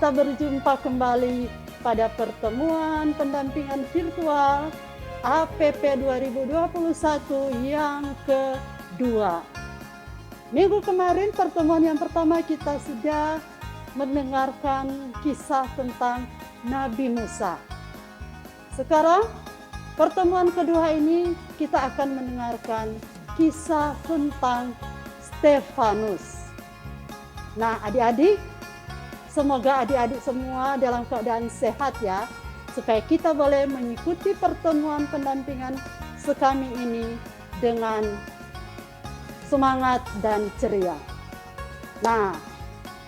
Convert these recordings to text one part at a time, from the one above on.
kita berjumpa kembali pada pertemuan pendampingan virtual APP 2021 yang kedua. Minggu kemarin pertemuan yang pertama kita sudah mendengarkan kisah tentang Nabi Musa. Sekarang pertemuan kedua ini kita akan mendengarkan kisah tentang Stefanus. Nah, adik-adik, semoga adik-adik semua dalam keadaan sehat ya, supaya kita boleh mengikuti pertemuan pendampingan sekami ini dengan semangat dan ceria. Nah,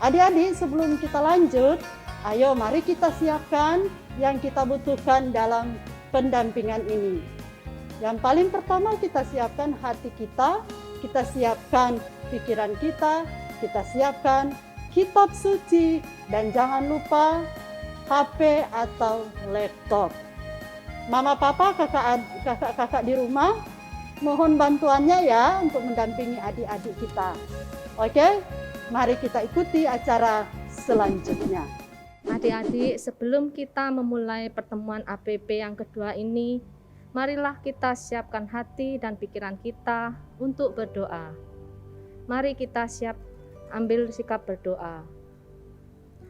adik-adik, sebelum kita lanjut, ayo mari kita siapkan yang kita butuhkan dalam pendampingan ini. Yang paling pertama kita siapkan hati kita siapkan pikiran kita siapkan kitab suci, dan jangan lupa HP atau laptop. Mama, papa, kakak di rumah, mohon bantuannya ya untuk mendampingi adik-adik kita. Oke, mari kita ikuti acara selanjutnya. Adik-adik, sebelum kita memulai pertemuan APP yang kedua ini, marilah kita siapkan hati dan pikiran kita untuk berdoa. Mari kita ambil sikap berdoa.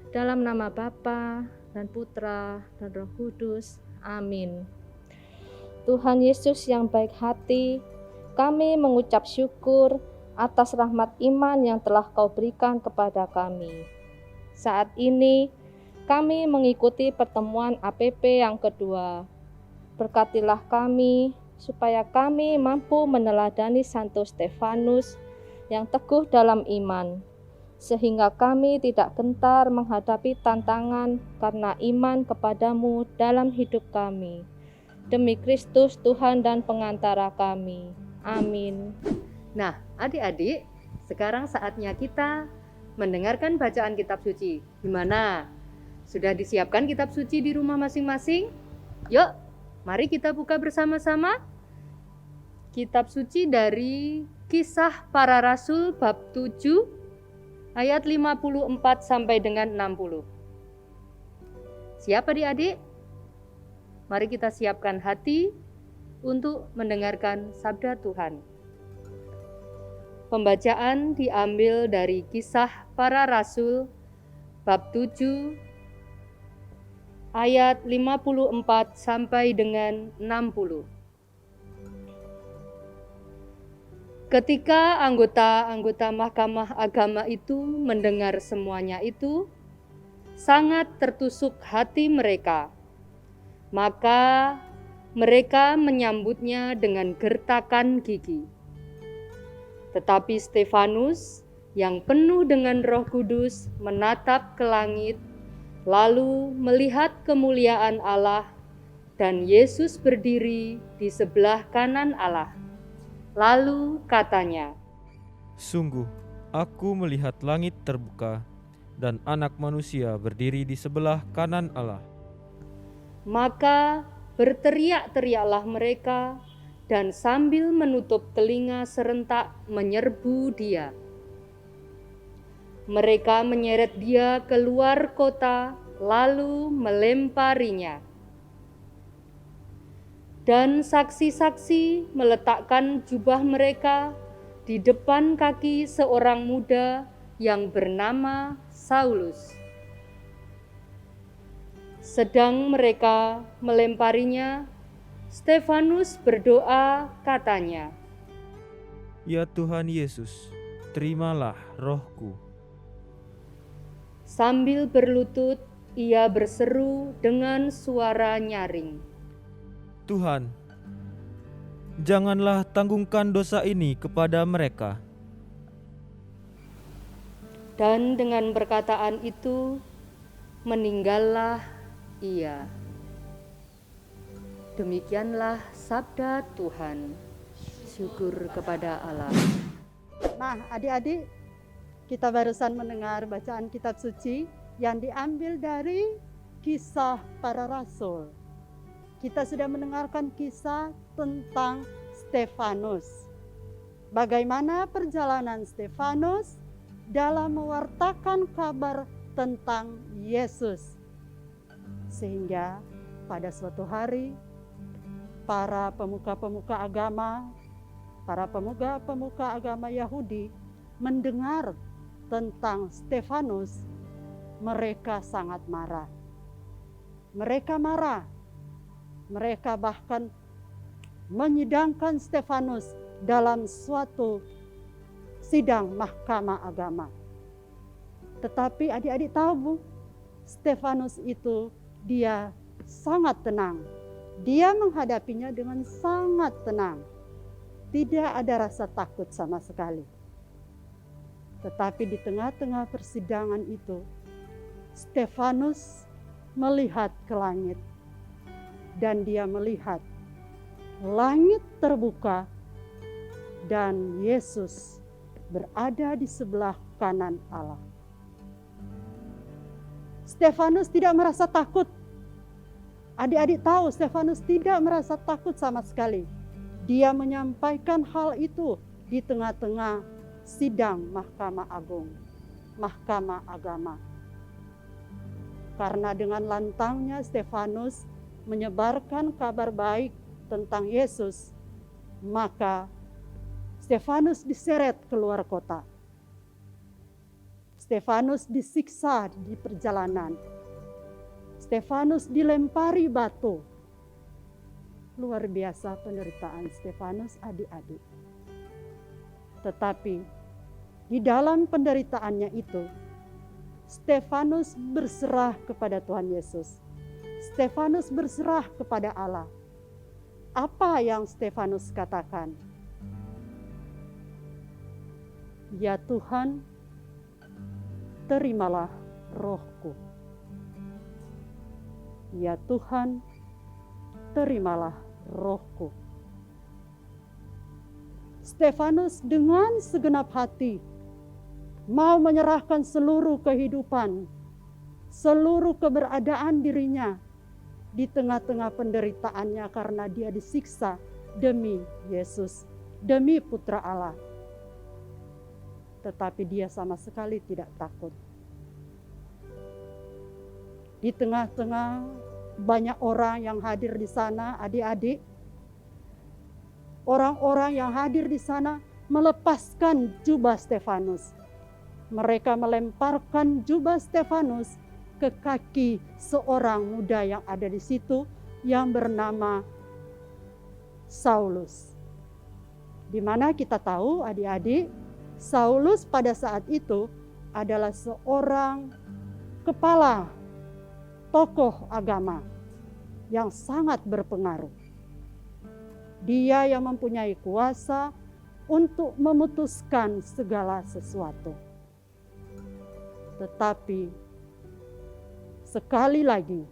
Dalam nama Bapa dan Putra dan Roh Kudus. Amin. Tuhan Yesus yang baik hati, kami mengucap syukur atas rahmat iman yang telah Kau berikan kepada kami. Saat ini kami mengikuti pertemuan APP yang kedua. Berkatilah kami supaya kami mampu meneladani Santo Stefanus yang teguh dalam iman, sehingga kami tidak gentar menghadapi tantangan karena iman kepadamu dalam hidup kami. Demi Kristus Tuhan dan pengantara kami. Amin. Nah, adik-adik, sekarang saatnya kita mendengarkan bacaan kitab suci. Gimana? Sudah disiapkan kitab suci di rumah masing-masing? Yuk, mari kita buka bersama-sama. Kitab suci dari Kisah Para Rasul bab 7 ayat 54 sampai dengan 60. Siap adik-adik? Mari kita siapkan hati untuk mendengarkan sabda Tuhan. Pembacaan diambil dari Kisah Para Rasul bab 7 ayat 54 sampai dengan 60. Ketika anggota-anggota Mahkamah Agama itu mendengar semuanya itu, sangat tertusuk hati mereka. Maka mereka menyambutnya dengan gertakan gigi. Tetapi Stefanus yang penuh dengan Roh Kudus menatap ke langit, lalu melihat kemuliaan Allah dan Yesus berdiri di sebelah kanan Allah. Lalu katanya, "Sungguh, aku melihat langit terbuka dan Anak Manusia berdiri di sebelah kanan Allah." Maka berteriak-teriaklah mereka dan sambil menutup telinga serentak menyerbu dia. Mereka menyeret dia keluar kota lalu melemparinya. Dan saksi-saksi meletakkan jubah mereka di depan kaki seorang muda yang bernama Saulus. Sedang mereka melemparinya, Stefanus berdoa katanya, "Ya Tuhan Yesus, terimalah rohku." Sambil berlutut, ia berseru dengan suara nyaring, "Tuhan, janganlah tanggungkan dosa ini kepada mereka." Dan dengan perkataan itu, meninggallah ia. Demikianlah sabda Tuhan. Syukur kepada Allah. Nah, adik-adik, kita barusan mendengar bacaan kitab suci yang diambil dari Kisah Para Rasul. Kita sudah mendengarkan kisah tentang Stefanus. Bagaimana perjalanan Stefanus dalam mewartakan kabar tentang Yesus. Sehingga pada suatu hari para pemuka-pemuka agama, para pemuka-pemuka agama Yahudi mendengar tentang Stefanus, mereka sangat marah. Mereka marah. Mereka bahkan menyidangkan Stefanus dalam suatu sidang mahkamah agama. Tetapi adik-adik tahu, Bu, Stefanus itu dia sangat tenang. Dia menghadapinya dengan sangat tenang. Tidak ada rasa takut sama sekali. Tetapi di tengah-tengah persidangan itu, Stefanus melihat ke langit. Dan dia melihat langit terbuka dan Yesus berada di sebelah kanan Allah. Stefanus tidak merasa takut. Adik-adik tahu Stefanus tidak merasa takut sama sekali. Dia menyampaikan hal itu di tengah-tengah sidang Mahkamah Agung, Mahkamah Agama. Karena dengan lantangnya Stefanus menyebarkan kabar baik tentang Yesus, maka Stefanus diseret keluar kota. Stefanus disiksa di perjalanan. Stefanus dilempari batu. Luar biasa penderitaan Stefanus, adik-adik. Tetapi di dalam penderitaannya itu, Stefanus berserah kepada Tuhan Yesus. Stefanus berserah kepada Allah. Apa yang Stefanus katakan? Ya Tuhan, terimalah rohku. Ya Tuhan, terimalah rohku. Stefanus dengan segenap hati mau menyerahkan seluruh kehidupan, seluruh keberadaan dirinya di tengah-tengah penderitaannya karena dia disiksa demi Yesus, demi Putra Allah. Tetapi dia sama sekali tidak takut. Di tengah-tengah banyak orang yang hadir di sana, adik-adik, orang-orang yang hadir di sana melepaskan jubah Stefanus. Mereka melemparkan jubah Stefanus ke kaki seorang muda yang ada di situ yang bernama Saulus. Di mana kita tahu, adik-adik, Saulus pada saat itu adalah seorang kepala tokoh agama yang sangat berpengaruh. Dia yang mempunyai kuasa untuk memutuskan segala sesuatu. Tetapi sekali lagi,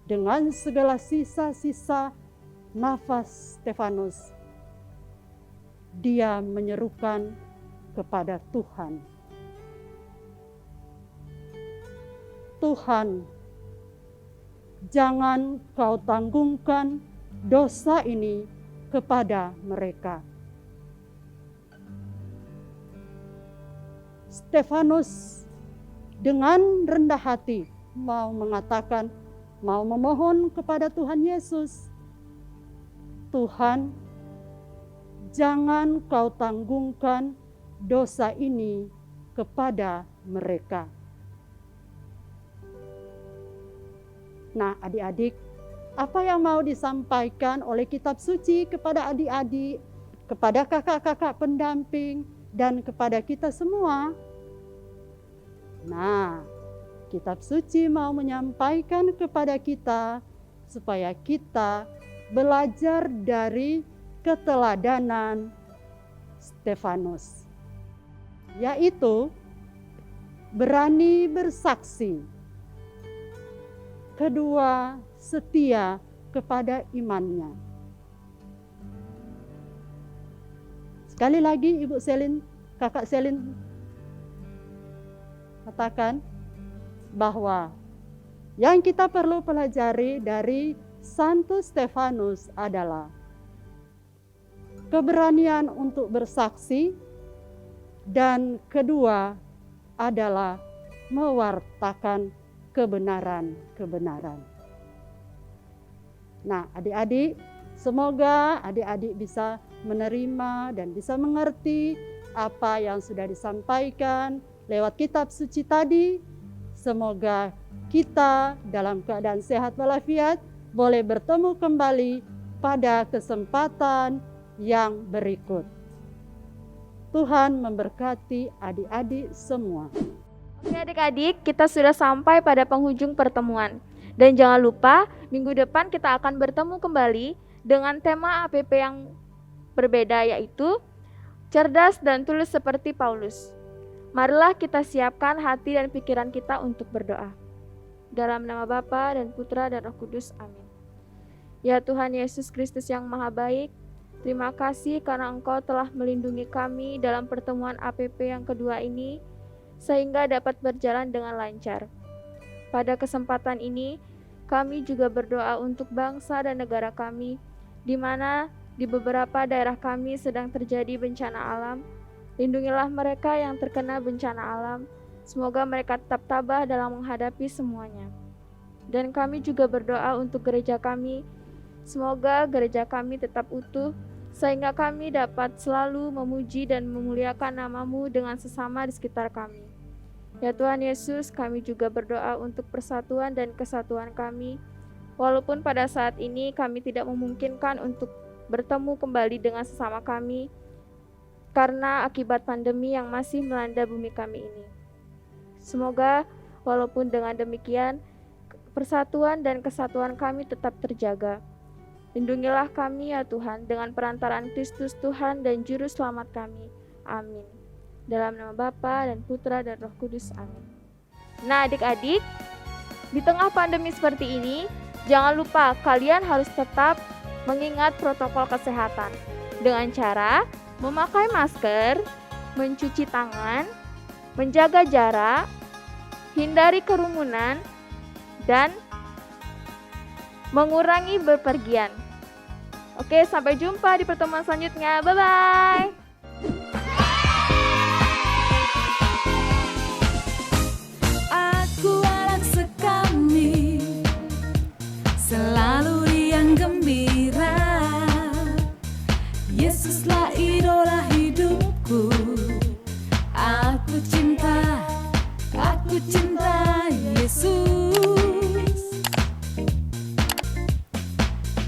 dengan segala sisa-sisa nafas Stefanus, dia menyerukan kepada Tuhan. Tuhan, jangan kau tanggungkan dosa ini kepada mereka. Stefanus dengan rendah hati mau mengatakan, mau memohon kepada Tuhan Yesus, Tuhan, jangan kau tanggungkan dosa ini kepada mereka. Nah, adik-adik, apa yang mau disampaikan oleh kitab suci kepada adik-adik, kepada kakak-kakak pendamping, dan kepada kita semua? Nah, kitab suci mau menyampaikan kepada kita supaya kita belajar dari keteladanan Stefanus, yaitu berani bersaksi, kedua setia kepada imannya. Sekali lagi Ibu Selin, Kakak Selin katakan bahwa yang kita perlu pelajari dari Santo Stefanus adalah keberanian untuk bersaksi, dan kedua adalah mewartakan kebenaran-kebenaran. Nah, adik-adik, semoga adik-adik bisa menerima dan bisa mengerti apa yang sudah disampaikan lewat kitab suci tadi. Semoga kita dalam keadaan sehat walafiat boleh bertemu kembali pada kesempatan yang berikut. Tuhan memberkati adik-adik semua. Oke adik-adik, kita sudah sampai pada penghujung pertemuan. Dan jangan lupa, minggu depan kita akan bertemu kembali dengan tema APP yang berbeda, yaitu cerdas dan tulus seperti Paulus. Marilah kita siapkan hati dan pikiran kita untuk berdoa. Dalam nama Bapa dan Putra dan Roh Kudus, amin. Ya Tuhan Yesus Kristus yang Maha Baik, terima kasih karena Engkau telah melindungi kami dalam pertemuan APP yang kedua ini, sehingga dapat berjalan dengan lancar. Pada kesempatan ini, kami juga berdoa untuk bangsa dan negara kami, di mana di beberapa daerah kami sedang terjadi bencana alam. Lindungilah mereka yang terkena bencana alam, semoga mereka tetap tabah dalam menghadapi semuanya. Dan kami juga berdoa untuk gereja kami, semoga gereja kami tetap utuh, sehingga kami dapat selalu memuji dan memuliakan nama-Mu dengan sesama di sekitar kami. Ya Tuhan Yesus, kami juga berdoa untuk persatuan dan kesatuan kami, walaupun pada saat ini kami tidak memungkinkan untuk bertemu kembali dengan sesama kami, karena akibat pandemi yang masih melanda bumi kami ini. Semoga walaupun dengan demikian, persatuan dan kesatuan kami tetap terjaga. Lindungilah kami ya Tuhan dengan perantaraan Kristus Tuhan dan Juru Selamat kami. Amin. Dalam nama Bapa dan Putra dan Roh Kudus. Amin. Nah adik-adik, di tengah pandemi seperti ini, jangan lupa kalian harus tetap mengingat protokol kesehatan dengan cara memakai masker, mencuci tangan, menjaga jarak, hindari kerumunan, dan mengurangi bepergian. Oke, sampai jumpa di pertemuan selanjutnya. Bye-bye. Aku anak sekami, selalu riang gembira. Yesuslah idola hidupku. Aku cinta Yesus.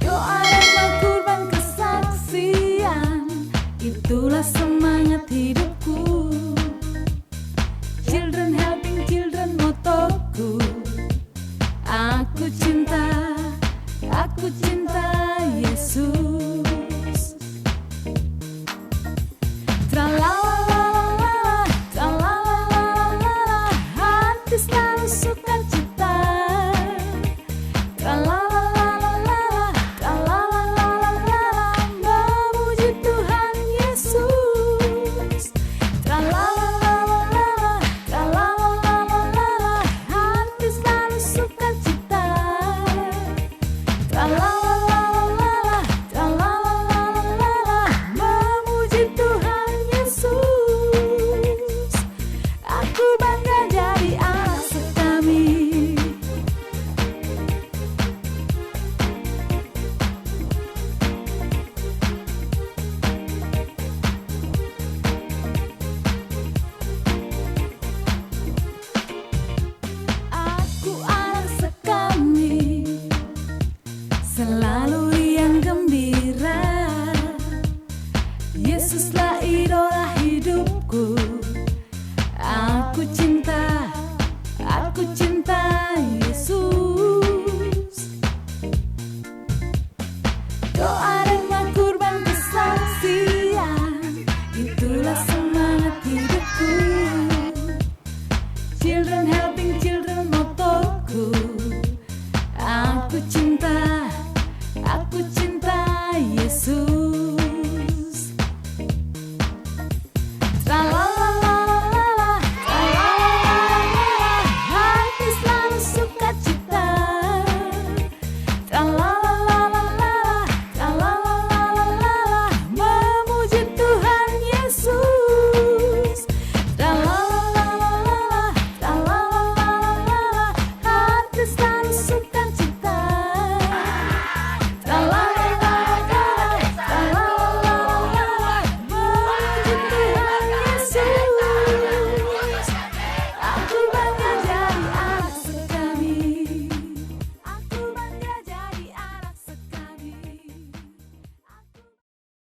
Doa dan kurban kesaksian, itulah semangat hidupku. Children helping children motoku. Aku cinta Yesus. Tra-la-la-la-la-la, tra-la-la-la-la-la, hati selalu sukacita. Tra-la-la-la-la-la, tra-la-la-la-la-la, memuji Tuhan Yesus. Tra-la-la-la-la-la, tra-la-la-la-la-la, hati selalu sukacita. Tra-la-la-la-la-la, tra-la-la-la-la-la, memuji Tuhan Yesus. Aku bangga jadi anak sekami. Aku anak sekami, selalu